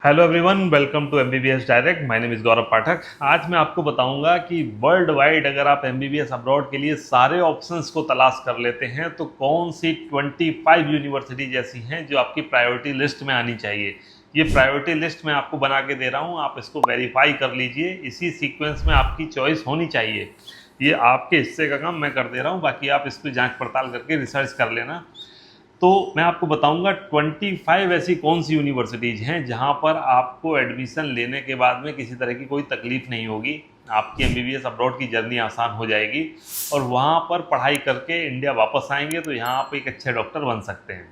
Hello everyone, welcome to MBBS direct. My name is Gaurav Pathak. आज मैं आपको बताऊंगा कि वर्ल्ड वाइड अगर आप एमबीबीएस अब्रॉड के लिए सारे ऑप्शंस को तलाश कर लेते हैं तो कौन सी 25 यूनिवर्सिटीज ऐसी हैं जो आपकी प्रायोरिटी लिस्ट में आनी चाहिए। ये प्रायोरिटी लिस्ट मैं आपको बना के दे रहा हूँ, आप इसको वेरीफाई कर लीजिए। इसी सीक्वेंस में आपकी चॉइस होनी चाहिए। ये आपके हिस्से का काम मैं कर दे रहा हूँ, बाकी आप इस पर जाँच पड़ताल करके रिसर्च कर लेना। तो मैं आपको बताऊंगा 25 ऐसी कौन सी यूनिवर्सिटीज़ हैं जहां पर आपको एडमिशन लेने के बाद में किसी तरह की कोई तकलीफ नहीं होगी। आपकी एमबीबीएस अब्रॉड की जर्नी आसान हो जाएगी और वहां पर पढ़ाई करके इंडिया वापस आएंगे तो यहाँ आप एक अच्छे डॉक्टर बन सकते हैं।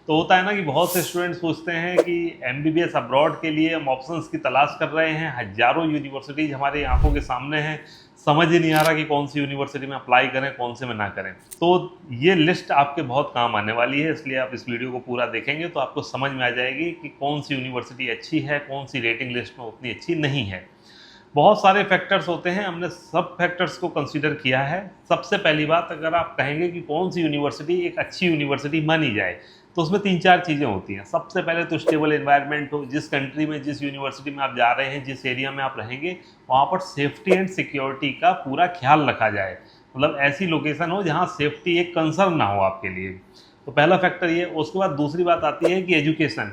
तो होता है ना कि बहुत से स्टूडेंट सोचते हैं कि एमबीबीएस अब्रॉड के लिए हम ऑप्शंस की तलाश कर रहे हैं, हज़ारों यूनिवर्सिटीज़ हमारी आंखों के सामने हैं, समझ ही नहीं आ रहा कि कौन सी यूनिवर्सिटी में अप्लाई करें, कौन से में ना करें। तो ये लिस्ट आपके बहुत काम आने वाली है, इसलिए आप इस वीडियो को पूरा देखेंगे तो आपको समझ में आ जाएगी कि कौन सी यूनिवर्सिटी अच्छी है, कौन सी रेटिंग लिस्ट में उतनी अच्छी नहीं है। बहुत सारे फैक्टर्स होते हैं, हमने सब फैक्टर्स को कंसीडर किया है। सबसे पहली बात, अगर आप कहेंगे कि कौन सी यूनिवर्सिटी एक अच्छी यूनिवर्सिटी मानी जाए तो उसमें 3-4 चीज़ें होती हैं। सबसे पहले तो स्टेबल एनवायरनमेंट हो, जिस कंट्री में, जिस यूनिवर्सिटी में आप जा रहे हैं, जिस एरिया में आप रहेंगे वहाँ पर सेफ्टी एंड सिक्योरिटी का पूरा ख्याल रखा जाए। मतलब ऐसी लोकेशन हो जहाँ सेफ्टी एक कंसर्न ना हो आपके लिए। तो पहला फैक्टर ये। उसके बाद दूसरी बात आती है कि एजुकेशन।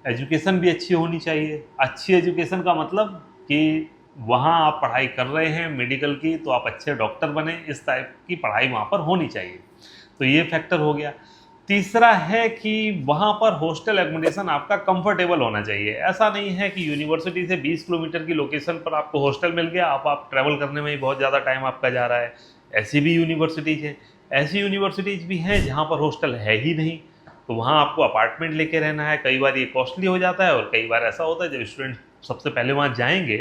एजुकेशन भी अच्छी होनी चाहिए। अच्छी एजुकेशन का मतलब कि वहाँ आप पढ़ाई कर रहे हैं मेडिकल की तो आप अच्छे डॉक्टर बने, इस टाइप की पढ़ाई वहाँ पर होनी चाहिए। तो ये फैक्टर हो गया। तीसरा है कि वहाँ पर हॉस्टल एकोमोडेशन आपका कंफर्टेबल होना चाहिए। ऐसा नहीं है कि यूनिवर्सिटी से 20 किलोमीटर की लोकेशन पर आपको हॉस्टल मिल गया, आप ट्रैवल करने में ही बहुत ज़्यादा टाइम आपका जा रहा है। ऐसी भी यूनिवर्सिटीज़ हैं। ऐसी यूनिवर्सिटीज़ भी हैं जहाँ पर हॉस्टल है ही नहीं, तो वहाँ आपको अपार्टमेंट लेके रहना है। कई बार ये कॉस्टली हो जाता है और कई बार ऐसा होता है जब स्टूडेंट सबसे पहले वहाँ जाएंगे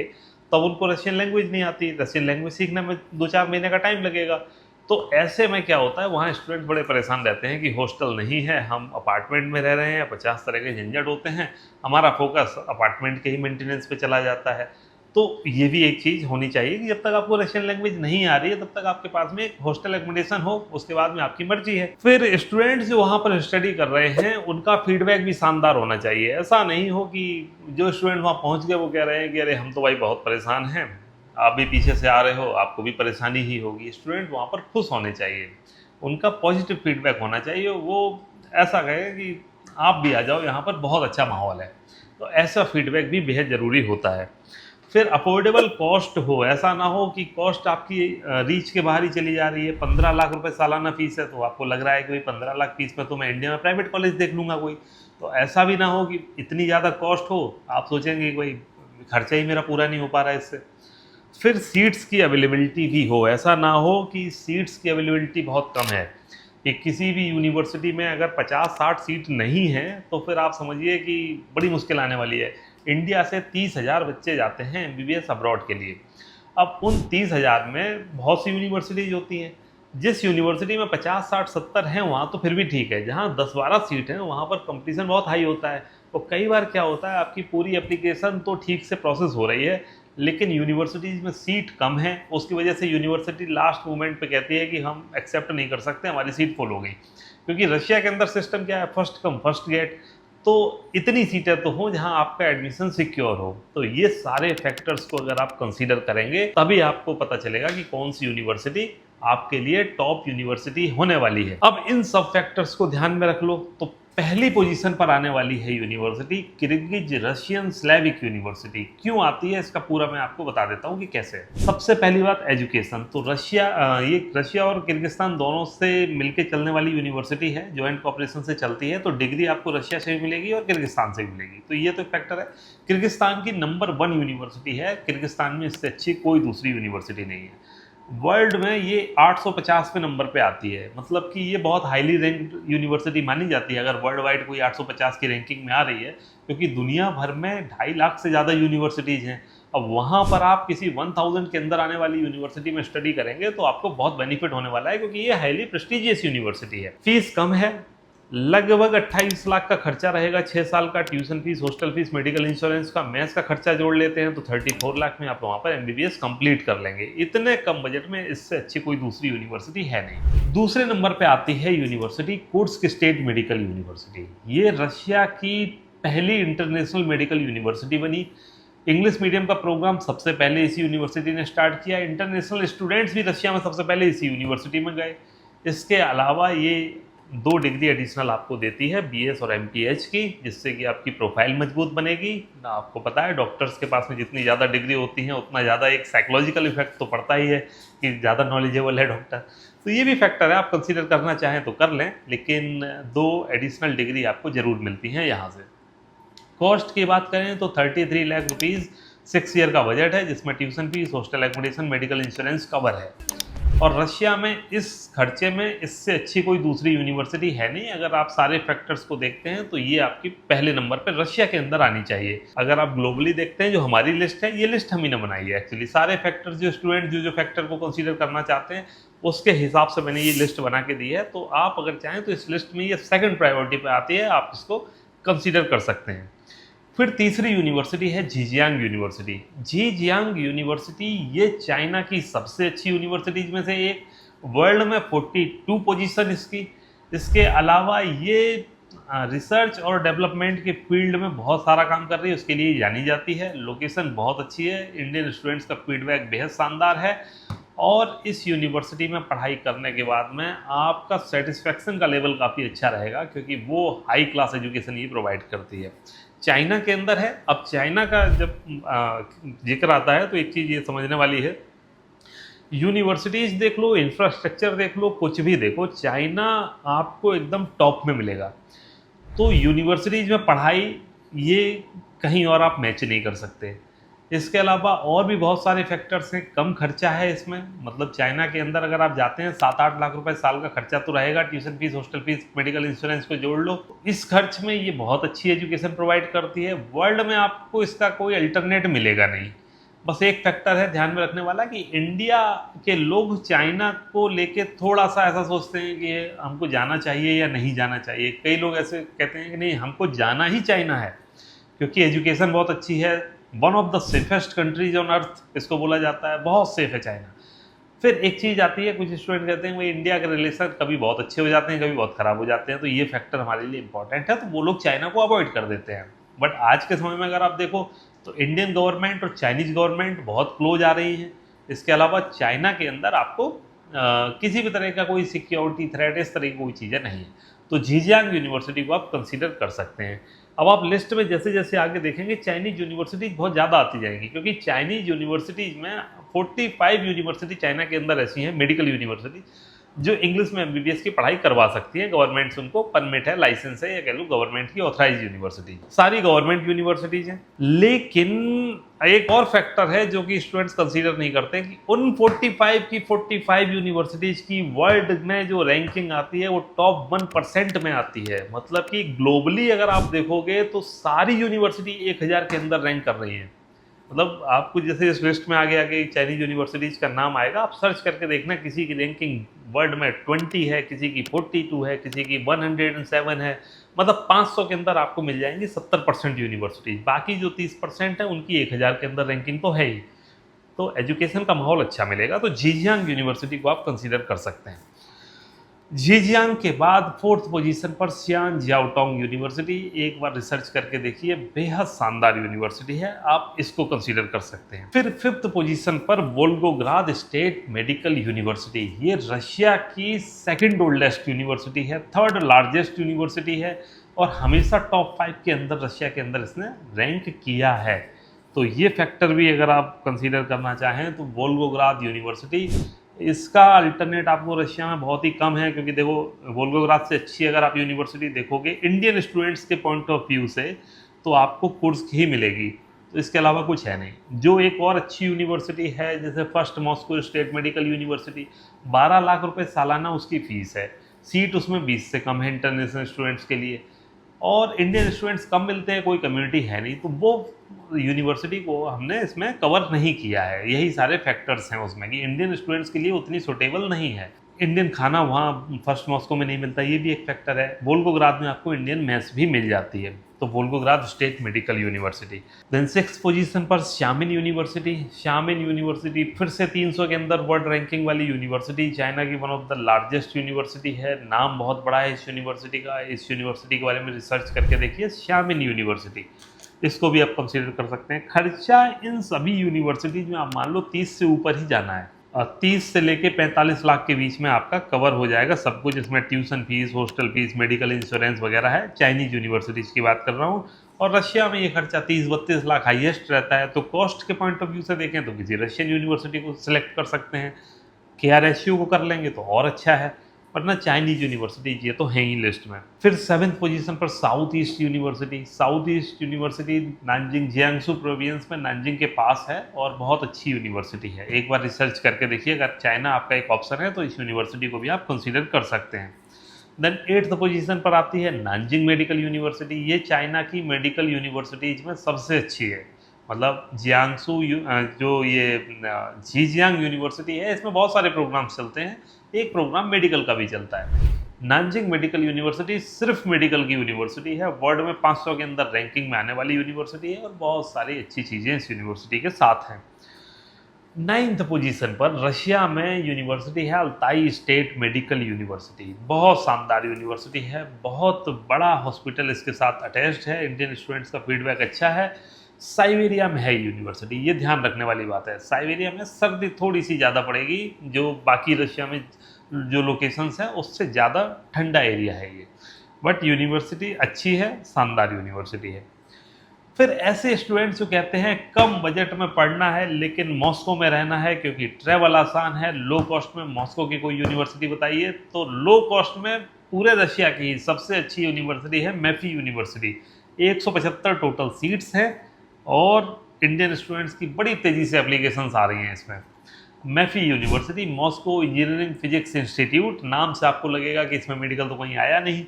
तब उनको रशियन लैंग्वेज नहीं आती। रशियन लैंग्वेज सीखने में 2-4 महीने का टाइम लगेगा। तो ऐसे में क्या होता है, वहाँ स्टूडेंट बड़े परेशान रहते हैं कि हॉस्टल नहीं है, हम अपार्टमेंट में रह रहे हैं, 50 तरह के झंझट होते हैं, हमारा फोकस अपार्टमेंट के ही मेंटेनेंस पे चला जाता है। तो ये भी एक चीज़ होनी चाहिए कि जब तक आपको रशियन लैंग्वेज नहीं आ रही है तब तक आपके पास में एक हॉस्टल एकोमोडेशन हो, उसके बाद में आपकी मर्जी है। फिर स्टूडेंट्स जो वहाँ पर स्टडी कर रहे हैं उनका फीडबैक भी शानदार होना चाहिए। ऐसा नहीं हो कि जो स्टूडेंट वहाँ पहुँच गए वो कह रहे हैं कि अरे हम तो भाई बहुत परेशान हैं, आप भी पीछे से आ रहे हो, आपको भी परेशानी ही होगी। स्टूडेंट वहाँ पर खुश होने चाहिए, उनका पॉजिटिव फीडबैक होना चाहिए। वो ऐसा कहे कि आप भी आ जाओ, यहाँ पर बहुत अच्छा माहौल है। तो ऐसा फीडबैक भी बेहद ज़रूरी होता है। फिर अफोर्डेबल कॉस्ट हो। ऐसा ना हो कि कॉस्ट आपकी रीच के बाहर ही चली जा रही है। 15 लाख रुपए सालाना फीस है तो आपको लग रहा है कि भाई 15 लाख फीस में तो मैं इंडिया में प्राइवेट कॉलेज देख लूँगा कोई। तो ऐसा भी ना हो कि इतनी ज़्यादा कॉस्ट हो, आप सोचेंगे कि भाई खर्चा ही मेरा पूरा नहीं हो पा रहा है इससे। फिर सीट्स की अवेलेबिलिटी भी हो। ऐसा ना हो कि सीट्स की अवेलेबिलिटी बहुत कम है, कि किसी भी यूनिवर्सिटी में अगर 50-60 सीट नहीं है तो फिर आप समझिए कि बड़ी मुश्किल आने वाली है। इंडिया से 30,000 बच्चे जाते हैं एमबीबीएस अब्रॉड के लिए। अब उन 30,000 में बहुत सी यूनिवर्सिटीज होती हैं। जिस यूनिवर्सिटी में 50, 60, 70 हैं वहाँ तो फिर भी ठीक है, जहाँ 10-12 सीट हैं वहाँ पर कंपटीशन बहुत हाई होता है। तो कई बार क्या होता है, आपकी पूरी एप्लीकेशन तो ठीक से प्रोसेस हो रही है लेकिन यूनिवर्सिटीज़ में सीट कम है, उसकी वजह से यूनिवर्सिटी लास्ट मोमेंट पे कहती है कि हम एक्सेप्ट नहीं कर सकते, हमारी सीट फुल हो गई। क्योंकि रशिया के अंदर सिस्टम क्या है, फर्स्ट कम फर्स्ट गेट। तो इतनी सीटें तो हों जहां आपका एडमिशन सिक्योर हो। तो ये सारे फैक्टर्स को अगर आप कंसीडर करेंगे तभी आपको पता चलेगा कि कौन सी यूनिवर्सिटी आपके लिए टॉप यूनिवर्सिटी होने वाली है। अब इन सब फैक्टर्स को ध्यान में रख लो तो पहली पोजीशन पर आने वाली है university Kyrgyz Russian Slavic university. क्यों आती है इसका पूरा मैं आपको बता देता हूँ कि कैसे। सबसे पहली बात एजुकेशन। तो ये रशिया और किर्गिस्तान दोनों से मिलकर चलने वाली यूनिवर्सिटी है, ज्वाइंट कॉपरेशन से चलती है। तो डिग्री आपको रशिया से भी मिलेगी और किर्गिस्तान से भी मिलेगी। तो ये तो एक फैक्टर है। किर्गिस्तान की नंबर 1 यूनिवर्सिटी है, किर्गिस्तान में इससे अच्छी कोई दूसरी यूनिवर्सिटी नहीं है। वर्ल्ड में ये 850वें नंबर पे आती है, मतलब कि ये बहुत हाईली रैंक्ड यूनिवर्सिटी मानी जाती है अगर वर्ल्ड वाइड कोई 850 की रैंकिंग में आ रही है, क्योंकि दुनिया भर में 2.5 लाख से ज़्यादा यूनिवर्सिटीज़ हैं। अब वहाँ पर आप किसी 1000 के अंदर आने वाली यूनिवर्सिटी में स्टडी करेंगे तो आपको बहुत बेनिफिट होने वाला है, क्योंकि ये हाईली प्रेस्टिजियस यूनिवर्सिटी है। फीस कम है, लगभग 28 लाख का खर्चा रहेगा। 6 साल का tuition fees, hostel fees, medical insurance का, मेस का खर्चा जोड़ लेते हैं तो 34 लाख में आप वहाँ पर एमबीबीएस कंप्लीट कर लेंगे। इतने कम बजट में इससे अच्छी कोई दूसरी यूनिवर्सिटी है नहीं। दूसरे नंबर पे आती है university Kursk state medical university. ये रशिया की पहली इंटरनेशनल मेडिकल यूनिवर्सिटी बनी। इंग्लिश मीडियम का प्रोग्राम सबसे पहले इसी यूनिवर्सिटी ने स्टार्ट किया। इंटरनेशनल स्टूडेंट्स भी रशिया में सबसे पहले इसी यूनिवर्सिटी में गए। इसके अलावा ये 2 डिग्री एडिशनल आपको देती है, बीएस और एमपीएच की, जिससे कि आपकी प्रोफाइल मजबूत बनेगी। आपको पता है डॉक्टर्स के पास में जितनी ज़्यादा डिग्री होती हैं उतना ज़्यादा एक साइकोलॉजिकल इफेक्ट तो पड़ता ही है कि ज़्यादा नॉलेजेबल है डॉक्टर। तो ये भी फैक्टर है, आप कंसीडर करना चाहें तो कर लें, लेकिन 2 एडिशनल डिग्री आपको ज़रूर मिलती हैं यहाँ से। कॉस्ट की बात करें तो 33 लाख रुपीज़ 6 ईयर का बजट है, जिसमें tuition fees, hostel accommodation, medical insurance cover है। और रशिया में इस खर्चे में इससे अच्छी कोई दूसरी यूनिवर्सिटी है नहीं। अगर आप सारे फैक्टर्स को देखते हैं तो ये आपकी पहले नंबर पर रशिया के अंदर आनी चाहिए। अगर आप ग्लोबली देखते हैं, जो हमारी लिस्ट है, ये लिस्ट हम ही ने बनाई है एक्चुअली, सारे फैक्टर्स जो स्टूडेंट जो फैक्टर को कंसीडर करना चाहते हैं उसके हिसाब से मैंने ये लिस्ट बना के दी है। तो आप अगर चाहें तो इस लिस्ट में ये सेकंड प्रायोरिटी पे आती है, आप इसको कंसीडर कर सकते हैं। फिर तीसरी यूनिवर्सिटी है झीजियांग यूनिवर्सिटी। झीजियांग यूनिवर्सिटी ये चाइना की सबसे अच्छी यूनिवर्सिटीज में से एक, वर्ल्ड में 42 पोजीशन इसकी। इसके अलावा ये रिसर्च और डेवलपमेंट के फील्ड में बहुत सारा काम कर रही है, उसके लिए जानी जाती है। लोकेशन बहुत अच्छी है, इंडियन स्टूडेंट्स का फीडबैक बेहद शानदार है। और इस यूनिवर्सिटी में पढ़ाई करने के बाद में आपका सेटिस्फेक्शन का लेवल काफ़ी अच्छा रहेगा, क्योंकि वो हाई क्लास एजुकेशन ये प्रोवाइड करती है। चाइना के अंदर है। अब चाइना का जब जिक्र आता है तो एक चीज़ ये समझने वाली है, यूनिवर्सिटीज़ देख लो, इंफ्रास्ट्रक्चर देख लो, कुछ भी देखो, चाइना आपको एकदम टॉप में मिलेगा। तो यूनिवर्सिटीज़ में पढ़ाई ये कहीं और आप मैच नहीं कर सकते। इसके अलावा और भी बहुत सारे फैक्टर्स हैं, कम खर्चा है इसमें। मतलब चाइना के अंदर अगर आप जाते हैं 7-8 लाख रुपए साल का खर्चा तो रहेगा, tuition fees, hostel fees, medical insurance को जोड़ लो। इस खर्च में ये बहुत अच्छी एजुकेशन प्रोवाइड करती है। वर्ल्ड में आपको इसका कोई अल्टरनेट मिलेगा नहीं। बस एक फैक्टर है ध्यान में रखने वाला कि इंडिया के लोग चाइना को लेके थोड़ा सा ऐसा सोचते हैं कि हमको जाना चाहिए या नहीं जाना चाहिए। कई लोग ऐसे कहते हैं कि नहीं, हमको जाना ही चाइना है, क्योंकि एजुकेशन बहुत अच्छी है, one of the safest countries on earth इसको बोला जाता है, बहुत सेफ है चाइना। फिर एक चीज़ आती है, कुछ स्टूडेंट कहते हैं भाई इंडिया के रिलेशन कभी बहुत अच्छे हो जाते हैं, कभी बहुत ख़राब हो जाते हैं, तो ये फैक्टर हमारे लिए इंपॉर्टेंट है, तो वो लोग चाइना को अवॉइड कर देते हैं। बट आज के समय में अगर आप देखो तो इंडियन गवर्नमेंट और चाइनीज़ गवर्नमेंट बहुत क्लोज आ रही हैं। इसके अलावा चाइना के अंदर आपको किसी भी तरह का कोई सिक्योरिटी थ्रेट, इस तरह की कोई चीज़ें नहीं है। तो झीजियांग यूनिवर्सिटी को आप कंसीडर कर सकते हैं। अब आप लिस्ट में जैसे जैसे आगे देखेंगे चाइनीज यूनिवर्सिटीज बहुत ज़्यादा आती जाएंगी, क्योंकि चाइनीज यूनिवर्सिटीज़ में 45 यूनिवर्सिटी चाइना के अंदर ऐसी हैं, मेडिकल यूनिवर्सिटी, जो इंग्लिश में एमबीबीएस की पढ़ाई करवा सकती है। गवर्नमेंट से उनको परमिट है, लाइसेंस है, या कह लो गवर्नमेंट की ऑथराइज यूनिवर्सिटी, सारी गवर्नमेंट यूनिवर्सिटीज़ हैं। लेकिन एक और फैक्टर है जो कि स्टूडेंट्स कंसीडर नहीं करते कि उन 45 यूनिवर्सिटीज़ की वर्ल्ड में जो रैंकिंग आती है वो टॉप 1% में आती है। मतलब कि ग्लोबली अगर आप देखोगे तो सारी यूनिवर्सिटी 1000 के अंदर रैंक कर रही है। मतलब आपको जैसे इस लिस्ट में आगे आगे चाइनीज यूनिवर्सिटीज़ का नाम आएगा, आप सर्च करके देखना, किसी की रैंकिंग वर्ल्ड में 20 है, किसी की 42 है, किसी की 107 है। मतलब 500 के अंदर आपको मिल जाएंगी 70% यूनिवर्सिटीज़। बाकी जो 30% है उनकी 1000 के अंदर रैंकिंग तो है ही। तो एजुकेशन का माहौल अच्छा मिलेगा, तो झीजियांग यूनिवर्सिटी को आप कंसीडर कर सकते हैं। झीजियांग के बाद 4th पोजीशन पर सियान जियाओटोंग यूनिवर्सिटी, एक बार रिसर्च करके देखिए, बेहद शानदार यूनिवर्सिटी है, आप इसको कंसीडर कर सकते हैं। फिर 5th पोजीशन पर वोल्गोग्राद स्टेट मेडिकल यूनिवर्सिटी, ये रशिया की 2nd ओल्डेस्ट यूनिवर्सिटी है, 3rd लार्जेस्ट यूनिवर्सिटी है, और हमेशा टॉप 5 के अंदर रशिया के अंदर इसने रैंक किया है। तो ये फैक्टर भी अगर आप कंसीडर करना चाहें तो वोल्गोग्राद यूनिवर्सिटी, इसका अल्टरनेट आपको रशिया में बहुत ही कम है, क्योंकि देखो वोल्गोग्राद से अच्छी अगर आप यूनिवर्सिटी देखोगे इंडियन स्टूडेंट्स के पॉइंट ऑफ व्यू से तो आपको कुर्स्क ही मिलेगी, तो इसके अलावा कुछ है नहीं। जो एक और अच्छी यूनिवर्सिटी है जैसे first Moscow state medical university, 12 lakh रुपए सालाना उसकी फ़ीस है, सीट उसमें 20 से कम है इंटरनेशनल स्टूडेंट्स के लिए, और इंडियन स्टूडेंट्स कम मिलते हैं, कोई कम्युनिटी है नहीं, तो वो यूनिवर्सिटी को हमने इसमें कवर नहीं किया है। यही सारे फैक्टर्स हैं उसमें कि इंडियन स्टूडेंट्स के लिए उतनी सुटेबल नहीं है। इंडियन खाना वहाँ फर्स्ट मॉस्को में नहीं मिलता, ये भी एक फैक्टर है। वोल्गोग्राद में आपको इंडियन मेस भी मिल जाती है। तो Volgograd state medical university. Then 6th position पर शामिन यूनिवर्सिटी। शामिन यूनिवर्सिटी फिर से 300 के अंदर वर्ल्ड रैंकिंग वाली यूनिवर्सिटी, चाइना की one of the largest university है, नाम बहुत बड़ा है इस यूनिवर्सिटी का। इस यूनिवर्सिटी के बारे में रिसर्च करके देखिए, शामिन यूनिवर्सिटी, इसको भी आप कंसीडर कर सकते हैं। खर्चा इन सभी यूनिवर्सिटीज में आप मान लो 30 से ऊपर ही जाना है, 30 से लेके 45 लाख के बीच में आपका कवर हो जाएगा सब कुछ। इसमें tuition fees, hostel fees, medical insurance वगैरह है। चाइनीज यूनिवर्सिटीज की बात कर रहा हूँ। और रशिया में ये खर्चा 30-32 लाख हाईएस्ट रहता है। तो कॉस्ट के पॉइंट ऑफ व्यू से देखें तो किसी रशियन यूनिवर्सिटी को सिलेक्ट कर सकते हैं। KRSU को कर लेंगे तो और अच्छा है, वरना चाइनीज यूनिवर्सिटी ये तो है ही लिस्ट में। फिर 7th पोजीशन पर south east university. South east university Nanjing, Jiangsu province में नानजिंग के पास है और बहुत अच्छी यूनिवर्सिटी है। एक बार रिसर्च करके देखिए, अगर चाइना आपका एक ऑप्शन है तो इस यूनिवर्सिटी को भी आप कंसीडर कर सकते हैं। देन 8th पोजीशन पर आती है नानजिंग मेडिकल यूनिवर्सिटी। ये चाइना की मेडिकल यूनिवर्सिटीज में सबसे अच्छी है। मतलब जियांगसू जो ये जीजियांग यूनिवर्सिटी है, इसमें बहुत सारे प्रोग्राम्स चलते हैं, एक प्रोग्राम मेडिकल का भी चलता है। नानजिंग मेडिकल यूनिवर्सिटी सिर्फ मेडिकल की यूनिवर्सिटी है, वर्ल्ड में 500 के अंदर रैंकिंग में आने वाली यूनिवर्सिटी है और बहुत सारी अच्छी चीज़ें इस यूनिवर्सिटी के साथ हैं। 9th पोजीशन पर रशिया में यूनिवर्सिटी है अल्ताई स्टेट मेडिकल यूनिवर्सिटी। बहुत शानदार यूनिवर्सिटी है, बहुत बड़ा हॉस्पिटल इसके साथ अटैच्ड है, इंडियन स्टूडेंट्स का फीडबैक अच्छा है। साइबेरिया में है यूनिवर्सिटी, ये ध्यान रखने वाली बात है। साइबेरिया में सर्दी थोड़ी सी ज़्यादा पड़ेगी, जो बाकी रशिया में जो लोकेशंस हैं उससे ज़्यादा ठंडा एरिया है ये, बट यूनिवर्सिटी अच्छी है, शानदार यूनिवर्सिटी है। फिर ऐसे स्टूडेंट्स जो कहते हैं कम बजट में पढ़ना है लेकिन मॉस्को में रहना है क्योंकि ट्रैवल आसान है, लो कॉस्ट में मॉस्को की कोई यूनिवर्सिटी बताइए, तो लो कॉस्ट में पूरे रशिया की सबसे अच्छी यूनिवर्सिटी है मैफी यूनिवर्सिटी। 175 टोटल सीट्स हैं और इंडियन स्टूडेंट्स की बड़ी तेज़ी से एप्लीकेशंस आ रही हैं इसमें। MEPhI university, Moscow engineering physics institute, नाम से आपको लगेगा कि इसमें मेडिकल तो कहीं आया नहीं,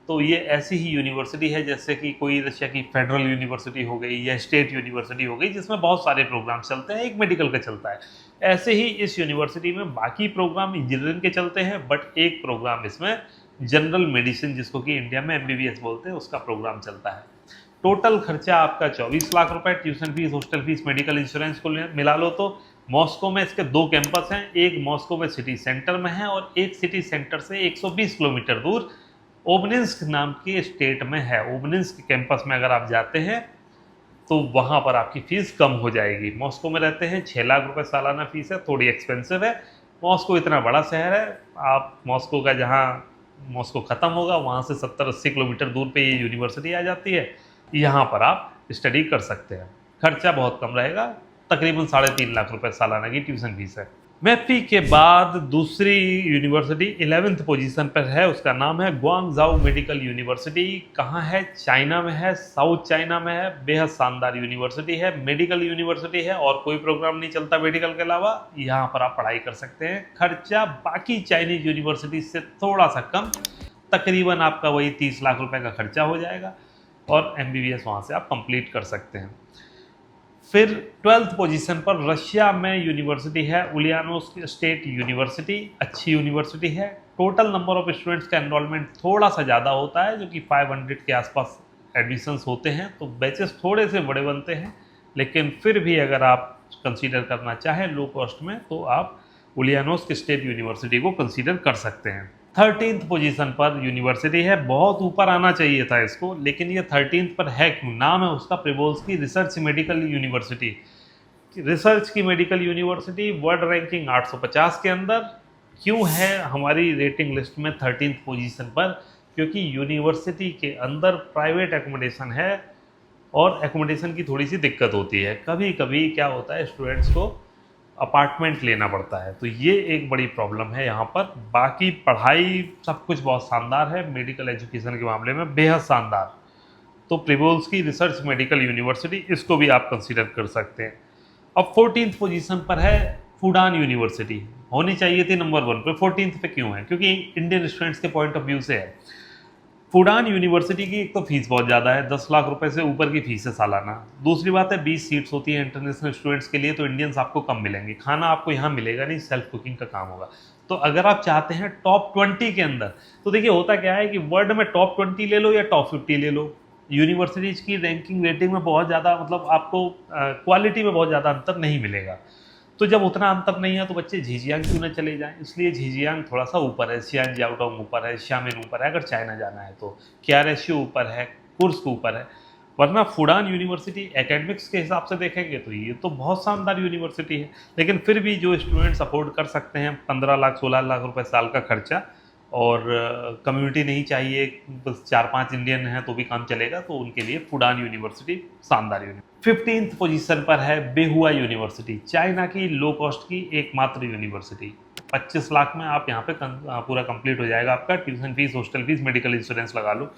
तो ये ऐसी ही यूनिवर्सिटी है जैसे कि कोई रशिया की फेडरल यूनिवर्सिटी हो गई या स्टेट यूनिवर्सिटी हो गई, जिसमें बहुत सारे प्रोग्राम चलते हैं, एक मेडिकल का चलता है। ऐसे ही इस यूनिवर्सिटी में बाकी प्रोग्राम इंजीनियरिंग के चलते हैं, बट एक प्रोग्राम इसमें जनरल मेडिसिन, जिसको कि इंडिया में MBBS बोलते हैं, उसका प्रोग्राम चलता है। टोटल खर्चा आपका 24 लाख रुपए, tuition fees, hostel fees, medical insurance को मिला लो तो। मॉस्को में इसके 2 कैंपस हैं, एक मॉस्को में सिटी सेंटर में है और एक सिटी सेंटर से 120 किलोमीटर दूर ओबनिंस्क नाम के स्टेट में है। ओबनिंस्क कैंपस में अगर आप जाते हैं तो वहाँ पर आपकी फ़ीस कम हो जाएगी। मॉस्को में रहते हैं, 6 लाख रुपए सालाना फ़ीस है, थोड़ी एक्सपेंसिव है। मॉस्को इतना बड़ा शहर है, आप मॉस्को का जहाँ मॉस्को ख़त्म होगा वहाँ से 70-80 किलोमीटर दूर पे ये यूनिवर्सिटी आ जाती है, यहाँ पर आप स्टडी कर सकते हैं। खर्चा बहुत कम रहेगा, तकरीबन 3.5 लाख रुपए सालाना की ट्यूशन फीस है। मैफी के बाद दूसरी यूनिवर्सिटी 11th पोजीशन पर है, उसका नाम है ग्वांगझाऊ मेडिकल यूनिवर्सिटी। कहाँ है? चाइना में है, साउथ चाइना में है। बेहद शानदार यूनिवर्सिटी है, मेडिकल यूनिवर्सिटी है और कोई प्रोग्राम नहीं चलता मेडिकल के अलावा, यहाँ पर आप पढ़ाई कर सकते हैं। खर्चा बाकी चाइनीज यूनिवर्सिटी से थोड़ा सा कम, तकरीबन आपका वही 30 लाख रुपए का खर्चा हो जाएगा और MBBS वहाँ से आप कंप्लीट कर सकते हैं। फिर 12th पोजीशन पर रशिया में यूनिवर्सिटी है उलियानोव्स्क स्टेट यूनिवर्सिटी। अच्छी यूनिवर्सिटी है। टोटल नंबर ऑफ स्टूडेंट्स का एनरोलमेंट थोड़ा सा ज़्यादा होता है, जो कि 500 के आसपास एडमिशन्स होते हैं, तो बैचेस थोड़े से बड़े बनते हैं, लेकिन फिर भी अगर आप कंसीडर करना चाहें लो कॉस्ट में तो आप उलियानोव्स्क स्टेट यूनिवर्सिटी को कंसीडर कर सकते हैं। 13th पोजीशन पर यूनिवर्सिटी है, बहुत ऊपर आना चाहिए था इसको, लेकिन ये 13th पर है क्यों? नाम है उसका प्रिवोल्स्की रिसर्च मेडिकल यूनिवर्सिटी। रिसर्च की मेडिकल यूनिवर्सिटी वर्ल्ड रैंकिंग 850 के अंदर। क्यों है हमारी रेटिंग लिस्ट में 13th पोजीशन पर? क्योंकि यूनिवर्सिटी के अंदर प्राइवेट एकोमोडेशन है और एकोमोडेशन की थोड़ी सी दिक्कत होती है। कभी कभी क्या होता है, स्टूडेंट्स को अपार्टमेंट लेना पड़ता है, तो ये एक बड़ी प्रॉब्लम है यहाँ पर। बाकी पढ़ाई सब कुछ बहुत शानदार है, मेडिकल एजुकेशन के मामले में बेहद शानदार। तो प्रिवोल्स्की रिसर्च मेडिकल यूनिवर्सिटी, इसको भी आप कंसीडर कर सकते हैं। अब 14th पोजीशन पर है फूडान यूनिवर्सिटी। होनी चाहिए थी नंबर 1 पे, 14th पे क्यों है? क्योंकि इंडियन स्टूडेंट्स के पॉइंट ऑफ व्यू से है। फूडान यूनिवर्सिटी की एक तो फीस बहुत ज़्यादा है, 10 लाख रुपए से ऊपर की फीस है सालाना। दूसरी बात है 20 सीट्स होती हैं इंटरनेशनल स्टूडेंट्स के लिए, तो इंडियंस आपको कम मिलेंगे। खाना आपको यहाँ मिलेगा नहीं, सेल्फ कुकिंग का काम होगा। तो अगर आप चाहते हैं टॉप 20 के अंदर, तो देखिए होता क्या है कि वर्ल्ड में टॉप 20 ले लो या टॉप 50 ले लो, यूनिवर्सिटीज़ की रैंकिंग रेटिंग में बहुत ज़्यादा मतलब आपको क्वालिटी में बहुत ज़्यादा अंतर नहीं मिलेगा। तो जब उतना अंतर नहीं है तो बच्चे झिझियांग क्यों ना चले जाएँ? इसलिए झिझियांग थोड़ा-सा ऊपर है, शियांजियाओटोंग ऊपर है, xiamen ऊपर है अगर चाइना जाना है तो, क्यारेशियो ऊपर है, कुर्स्क ऊपर है। वरना फुडान यूनिवर्सिटी एकेडमिक्स के हिसाब से देखेंगे तो ये तो बहुत शानदार यूनिवर्सिटी है। लेकिन फिर भी जो स्टूडेंट्स अफ़ोर्ड कर सकते हैं 15 लाख 16 लाख रुपए साल का खर्चा और कम्युनिटी नहीं चाहिए, बस 4-5 इंडियन हैं तो भी काम चलेगा, तो उनके लिए फुडान यूनिवर्सिटी शानदार यूनिवर्सिटी। 15th पोजीशन पर है बेहुआ यूनिवर्सिटी, चाइना की लो कॉस्ट की एकमात्र यूनिवर्सिटी। 25 लाख में आप यहाँ पे पूरा कंप्लीट हो जाएगा आपका, tuition fees, hostel fees, medical insurance लगा लो।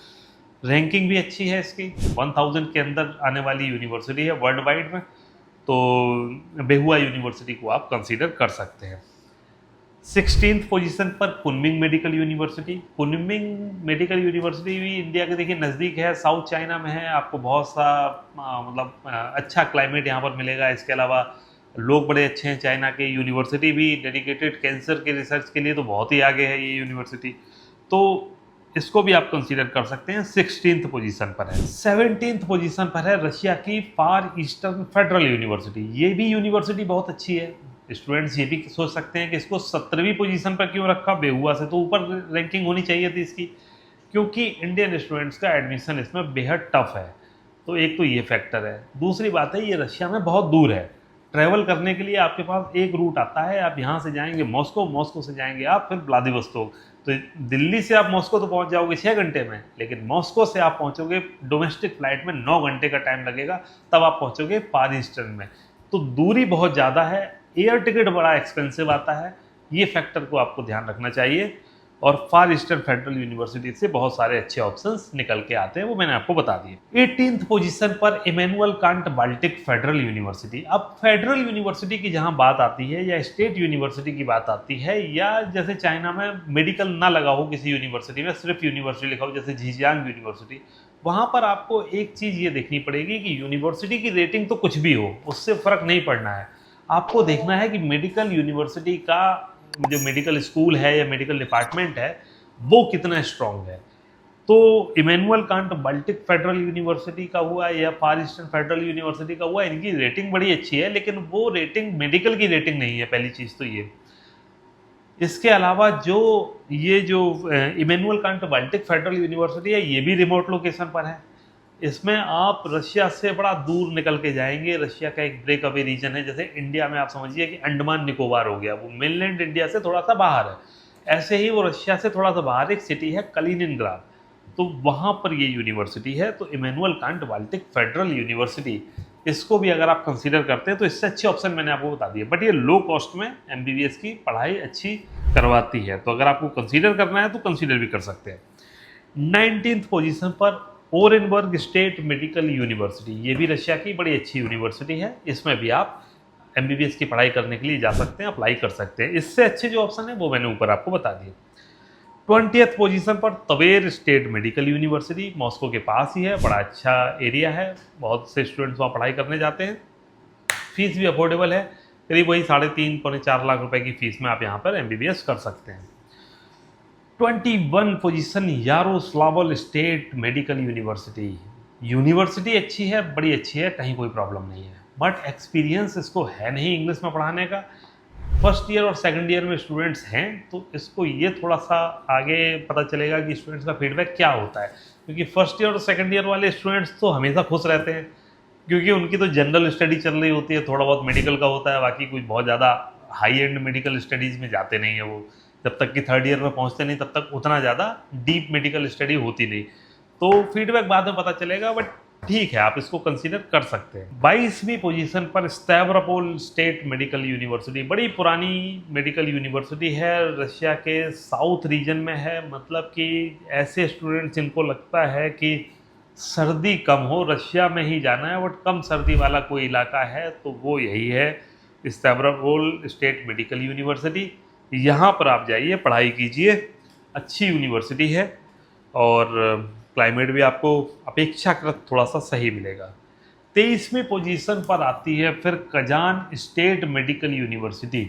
रैंकिंग भी अच्छी है इसकी, 1000 के अंदर आने वाली यूनिवर्सिटी है वर्ल्ड वाइड में, तो बेहुआ यूनिवर्सिटी को आप कंसीडर कर सकते हैं। 16th पोजीशन पर Kunming medical university. Kunming medical university भी इंडिया के देखिए नज़दीक है, साउथ चाइना में है, आपको बहुत सा अच्छा क्लाइमेट यहाँ पर मिलेगा। इसके अलावा लोग बड़े अच्छे हैं चाइना के, यूनिवर्सिटी भी डेडिकेटेड कैंसर के रिसर्च के लिए तो बहुत ही आगे है ये यूनिवर्सिटी, तो इसको भी आप कंसीडर कर सकते हैं। 16th पोजीशन पर है। 17th पोजीशन पर है रशिया की फार ईस्टर्न फेडरल यूनिवर्सिटी। ये भी यूनिवर्सिटी बहुत अच्छी है। स्टूडेंट्स ये भी सोच सकते हैं कि इसको 17वीं पोजीशन पर क्यों रखा, बेहुआ से तो ऊपर रैंकिंग होनी चाहिए थी इसकी, क्योंकि इंडियन स्टूडेंट्स का एडमिशन इसमें बेहद टफ है। तो एक तो ये फैक्टर है। दूसरी बात है ये रशिया में बहुत दूर है, ट्रैवल करने के लिए आपके पास एक रूट आता है, आप यहाँ से जाएंगे मॉस्को, मॉस्को से जाएंगे आप फिर व्लादिवोस्तोक, तो दिल्ली से आप मॉस्को तो पहुँच जाओगे 6 घंटे में, लेकिन मॉस्को से आप पहुँचोगे डोमेस्टिक फ्लाइट में 9 घंटे का टाइम लगेगा, तब आप पहुँचोगे फार ईस्टर्न में। तो दूरी बहुत ज़्यादा है, एयर टिकट बड़ा एक्सपेंसिव आता है, ये फैक्टर को आपको ध्यान रखना चाहिए। और फार ईस्टर्न फेडरल यूनिवर्सिटी से बहुत सारे अच्छे ऑप्शंस निकल के आते हैं, वो मैंने आपको बता दिए। 18th पोजीशन पर Emmanuel Kant Baltic federal university. अब फेडरल यूनिवर्सिटी की जहां बात आती है या स्टेट यूनिवर्सिटी की बात आती है, या जैसे चाइना में मेडिकल ना लगा हो किसी यूनिवर्सिटी में, सिर्फ यूनिवर्सिटी लिखा हो जैसे झिजियांग यूनिवर्सिटी, वहां पर आपको एक चीज़ ये देखनी पड़ेगी कि यूनिवर्सिटी की रेटिंग तो कुछ भी हो, उससे फ़र्क नहीं पड़ना है। आपको देखना है कि मेडिकल यूनिवर्सिटी का जो मेडिकल स्कूल है या मेडिकल डिपार्टमेंट है वो कितना स्ट्रॉन्ग है। तो Emmanuel Kant Baltic federal university का हुआ या फार ईस्टर्न फेडरल यूनिवर्सिटी का हुआ, इनकी रेटिंग बड़ी अच्छी है, लेकिन वो रेटिंग मेडिकल की रेटिंग नहीं है, पहली चीज़ तो ये। इसके अलावा ये जो Emmanuel Kant Baltic federal university है, ये भी रिमोट लोकेशन पर है। इसमें आप रशिया से बड़ा दूर निकल के जाएंगे। रशिया का एक ब्रेक अवे रीजन है, जैसे इंडिया में आप समझिए कि अंडमान निकोबार हो गया, वो मेनलैंड इंडिया से थोड़ा सा बाहर है। ऐसे ही वो रशिया से थोड़ा सा बाहर एक सिटी है कलिनिनग्राड, तो वहाँ पर ये यूनिवर्सिटी है। तो Emmanuel Kant Baltic federal university, इसको भी अगर आप कंसीडर करते हैं तो इससे अच्छे ऑप्शन मैंने आपको बता दिए, बट ये लो कॉस्ट में एमबीबीएस की पढ़ाई अच्छी करवाती है, तो अगर आपको कंसीडर करना है तो कंसीडर भी कर सकते हैं। 19th पोजीशन पर ओरेनबर्ग स्टेट मेडिकल यूनिवर्सिटी, ये भी रशिया की बड़ी अच्छी यूनिवर्सिटी है। इसमें भी आप एमबीबीएस की पढ़ाई करने के लिए जा सकते हैं, अप्लाई कर सकते हैं। इससे अच्छे जो ऑप्शन है वो मैंने ऊपर आपको बता दिए। 20th पोजीशन पर Tver state medical university, Moscow के पास ही है, बड़ा अच्छा एरिया है, बहुत से स्टूडेंट्स वहाँ पढ़ाई करने जाते हैं। फीस भी अफोर्डेबल है, करीब वही 3.5 पौने 4 लाख रुपए की फीस में आप यहाँ पर एमबीबीएस कर सकते हैं। 21 position Yaroslavl state medical university. University अच्छी है, बड़ी अच्छी है, कहीं कोई प्रॉब्लम नहीं है, बट एक्सपीरियंस इसको है नहीं इंग्लिश में पढ़ाने का। फर्स्ट ईयर और सेकंड ईयर में स्टूडेंट्स हैं, तो इसको ये थोड़ा सा आगे पता चलेगा कि स्टूडेंट्स का फीडबैक क्या होता है, क्योंकि फर्स्ट ईयर और सेकंड ईयर वाले स्टूडेंट्स तो हमेशा खुश रहते हैं, क्योंकि उनकी तो जनरल स्टडी चल रही होती है, थोड़ा बहुत मेडिकल का होता है, बाकी कुछ बहुत ज़्यादा हाई एंड मेडिकल स्टडीज़ में जाते नहीं है वो। जब तक कि थर्ड ईयर में पहुंचते नहीं तब तक उतना ज़्यादा डीप मेडिकल स्टडी होती नहीं, तो फीडबैक बाद में पता चलेगा, बट ठीक है, आप इसको कंसीडर कर सकते हैं। 22वीं पोजीशन पर स्टेवरोपोल स्टेट मेडिकल यूनिवर्सिटी, बड़ी पुरानी मेडिकल यूनिवर्सिटी है, रशिया के साउथ रीजन में है। मतलब कि ऐसे स्टूडेंट्स जिनको लगता है कि सर्दी कम हो, रशिया में ही जाना है, बट कम सर्दी वाला कोई इलाका है तो वो यही है, स्टेवरोपोल स्टेट मेडिकल यूनिवर्सिटी। यहाँ पर आप जाइए, पढ़ाई कीजिए, अच्छी यूनिवर्सिटी है और क्लाइमेट भी आपको अपेक्षाकृत थोड़ा सा सही मिलेगा। 23वीं पोजीशन पर आती है फिर Kazan state medical university.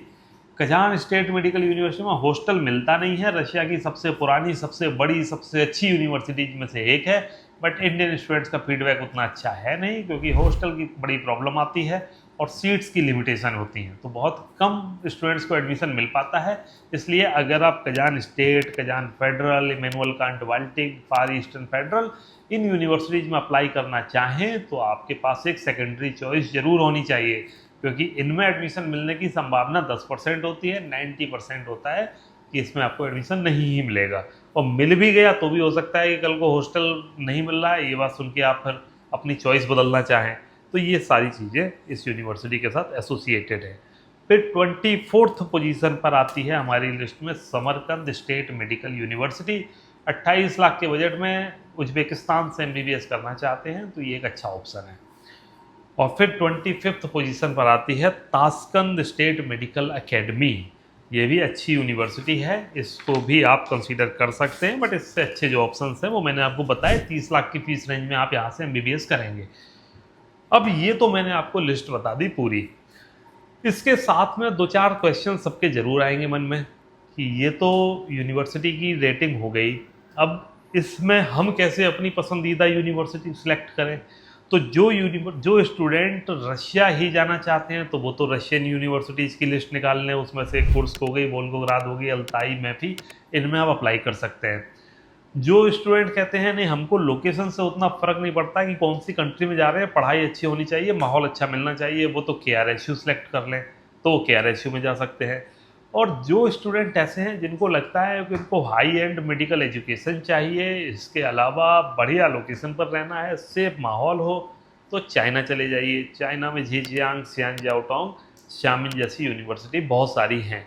Kazan state medical university में हॉस्टल मिलता नहीं है, रशिया की सबसे पुरानी, सबसे बड़ी, सबसे अच्छी यूनिवर्सिटी में से एक है, बट इंडियन स्टूडेंट्स का फीडबैक उतना अच्छा है नहीं, क्योंकि हॉस्टल की बड़ी प्रॉब्लम आती है और सीट्स की लिमिटेशन होती हैं, तो बहुत कम स्टूडेंट्स को एडमिशन मिल पाता है। इसलिए अगर आप Kazan state, Kazan federal, Immanuel Kant Baltic, far eastern federal, इन यूनिवर्सिटीज़ में अप्लाई करना चाहें तो आपके पास एक सेकेंडरी चॉइस ज़रूर होनी चाहिए, क्योंकि इनमें एडमिशन मिलने की संभावना 10% होती है, 90% होता है कि इसमें आपको एडमिशन नहीं ही मिलेगा, और मिल भी गया तो भी हो सकता है कि कल को हॉस्टल नहीं मिल रहा है, ये बात सुन के आप फिर अपनी चॉइस बदलना चाहें। तो ये सारी चीज़ें इस यूनिवर्सिटी के साथ एसोसिएटेड है। फिर 24th पोजीशन पर आती है हमारी लिस्ट में Samarkand state medical university. 28 lakh के बजट में उज्बेकिस्तान से MBBS करना चाहते हैं तो ये एक अच्छा ऑप्शन है। और फिर 25th पोजीशन पर आती है ताशकंद स्टेट मेडिकल एकेडमी। ये भी अच्छी यूनिवर्सिटी है, इसको भी आप कंसीडर कर सकते हैं, बट इससे अच्छे जो ऑप्शंस हैं वो मैंने आपको बताए। 30 लाख की फीस रेंज में आप यहाँ से MBBS करेंगे। अब ये तो मैंने आपको लिस्ट बता दी पूरी। इसके साथ में 2-4 क्वेश्चन सबके जरूर आएंगे मन में कि ये तो यूनिवर्सिटी की रेटिंग हो गई, अब इसमें हम कैसे अपनी पसंदीदा यूनिवर्सिटी सिलेक्ट करें। तो जो स्टूडेंट रशिया ही जाना चाहते हैं तो वो तो रशियन यूनिवर्सिटीज़ की लिस्ट निकाल लें, उसमें से कुर्स्क हो गई, वोल्गोग्राद हो गई, अल्ताई, मैफी, इनमें आप अप्लाई कर सकते हैं। जो स्टूडेंट कहते हैं नहीं हमको लोकेशन से उतना फ़र्क नहीं पड़ता कि कौन सी कंट्री में जा रहे हैं, पढ़ाई अच्छी होनी चाहिए, माहौल अच्छा मिलना चाहिए, वो तो KRSU सेलेक्ट कर लें, तो वो KRSU में जा सकते हैं। और जो स्टूडेंट ऐसे हैं जिनको लगता है कि उनको हाई एंड मेडिकल एजुकेशन चाहिए, इसके अलावा बढ़िया लोकेशन पर रहना है, सेफ माहौल हो, तो चाइना चले जाइए। चाइना में झीजियांग, सियानजाओटोंग, शामिन जैसी यूनिवर्सिटी बहुत सारी हैं।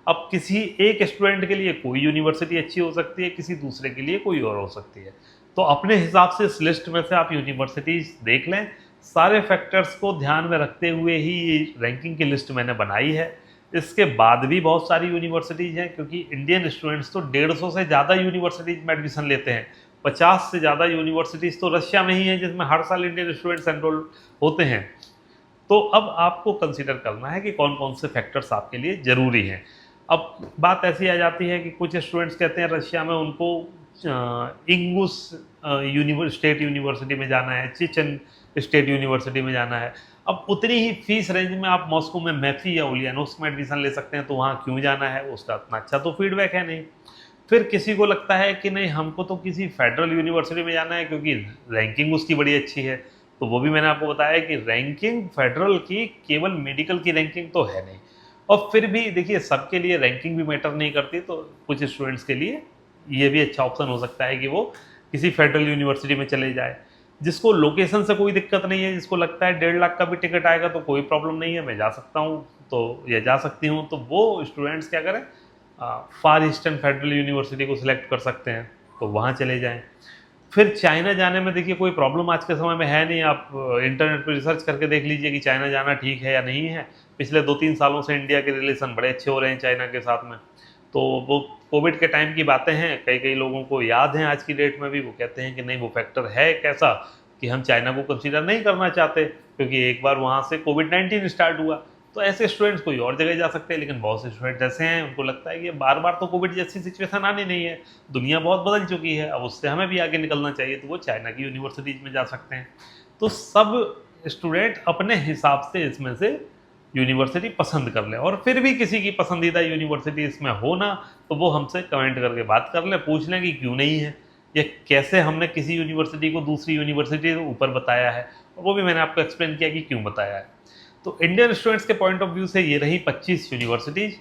अब किसी एक स्टूडेंट के लिए कोई यूनिवर्सिटी अच्छी हो सकती है, किसी दूसरे के लिए कोई और हो सकती है। तो अपने हिसाब से इस लिस्ट में से आप यूनिवर्सिटीज़ देख लें। सारे फैक्टर्स को ध्यान में रखते हुए ही ये रैंकिंग की लिस्ट मैंने बनाई है। इसके बाद भी बहुत सारी यूनिवर्सिटीज़ हैं, क्योंकि इंडियन स्टूडेंट्स तो 150 से ज़्यादा यूनिवर्सिटीज़ में एडमिशन लेते हैं। 50 से ज़्यादा यूनिवर्सिटीज़ तो रशिया में ही हैं जिसमें हर साल इंडियन स्टूडेंट्स एनरोल होते हैं। तो अब आपको कंसिडर करना है कि कौन कौन से फैक्टर्स आपके लिए ज़रूरी हैं। अब बात ऐसी आ जाती है कि कुछ स्टूडेंट्स कहते हैं रशिया में उनको इंगुस स्टेट यूनिवर्सिटी में जाना है, चिचन स्टेट यूनिवर्सिटी में जाना है। अब उतनी ही फीस रेंज में आप मॉस्को में मैफी या उलियानोव्स्क में एडमिशन ले सकते हैं, तो वहाँ क्यों जाना है, उसका इतना अच्छा तो फीडबैक है नहीं। फिर किसी को लगता है कि नहीं हमको तो किसी फेडरल यूनिवर्सिटी में जाना है क्योंकि रैंकिंग उसकी बड़ी अच्छी है, तो वो भी मैंने आपको बताया कि रैंकिंग फेडरल की केवल मेडिकल की रैंकिंग तो है नहीं। और फिर भी देखिए सबके लिए रैंकिंग भी मैटर नहीं करती, तो कुछ स्टूडेंट्स के लिए ये भी अच्छा ऑप्शन हो सकता है कि वो किसी फेडरल यूनिवर्सिटी में चले जाए। जिसको लोकेशन से कोई दिक्कत नहीं है, जिसको लगता है 1.5 लाख का भी टिकट आएगा तो कोई प्रॉब्लम नहीं है, मैं जा सकता हूँ तो या जा सकती हूँ, तो वो स्टूडेंट्स क्या करें, फार ईस्टर्न फेडरल यूनिवर्सिटी को सिलेक्ट कर सकते हैं, तो वहाँ चले जाएँ। फिर चाइना जाने में देखिए कोई प्रॉब्लम आज के समय में है नहीं, आप इंटरनेट पर रिसर्च करके देख लीजिए कि चाइना जाना ठीक है या नहीं है। पिछले 2-3 सालों से इंडिया के रिलेशन बड़े अच्छे हो रहे हैं चाइना के साथ में। तो वो कोविड के टाइम की बातें हैं, कई लोगों को याद हैं आज की डेट में भी, वो कहते हैं कि नहीं वो फैक्टर है कैसा कि हम चाइना को कंसीडर नहीं करना चाहते, क्योंकि एक बार वहाँ से कोविड-19 स्टार्ट हुआ। तो ऐसे स्टूडेंट्स कोई और जगह जा सकते हैं, लेकिन बहुत से स्टूडेंट ऐसे हैं उनको लगता है कि बार बार तो कोविड जैसी सिचुएशन आनी नहीं है, दुनिया बहुत बदल चुकी है, अब उससे हमें भी आगे निकलना चाहिए, तो वो चाइना की यूनिवर्सिटीज़ में जा सकते हैं। तो सब स्टूडेंट अपने हिसाब से इसमें से यूनिवर्सिटी पसंद कर लें, और फिर भी किसी की पसंदीदा यूनिवर्सिटी इसमें हो ना, तो वो हमसे कमेंट करके बात कर लें, पूछ लें कि क्यों नहीं है, या कैसे हमने किसी यूनिवर्सिटी को दूसरी यूनिवर्सिटी से ऊपर बताया है, और वो भी मैंने आपको एक्सप्लेन किया कि क्यों बताया है। तो इंडियन स्टूडेंट्स के पॉइंट ऑफ व्यू से ये रही 25 यूनिवर्सिटीज़।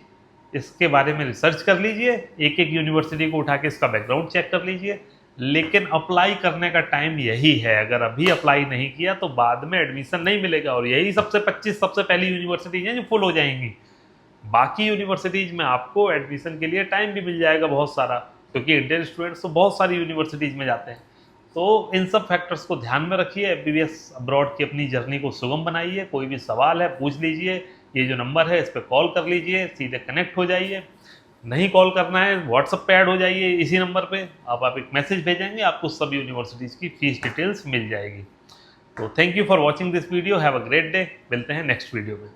इसके बारे में रिसर्च कर लीजिए, एक एक यूनिवर्सिटी को उठा के इसका बैकग्राउंड चेक कर लीजिए, लेकिन अप्लाई करने का टाइम यही है। अगर अभी अप्लाई नहीं किया तो बाद में एडमिशन नहीं मिलेगा, और यही 25 सबसे पहली यूनिवर्सिटीज़ हैं जो फुल हो जाएंगी। बाकी यूनिवर्सिटीज़ में आपको एडमिशन के लिए टाइम भी मिल जाएगा बहुत सारा, क्योंकि इंडियन स्टूडेंट्स तो बहुत सारी यूनिवर्सिटीज़ में जाते हैं। तो इन सब फैक्टर्स को ध्यान में रखिए, MBBS अब्रॉड की अपनी जर्नी को सुगम बनाइए। कोई भी सवाल है पूछ लीजिए, ये जो नंबर है इस पर कॉल कर लीजिए, सीधे कनेक्ट हो जाइए। नहीं कॉल करना है, व्हाट्सएप पे ऐड हो जाइए, इसी नंबर पे आप एक मैसेज भेजेंगे, आपको सब यूनिवर्सिटीज़ की फीस डिटेल्स मिल जाएगी। तो thank you for watching this video, have a great day, मिलते हैं नेक्स्ट वीडियो में।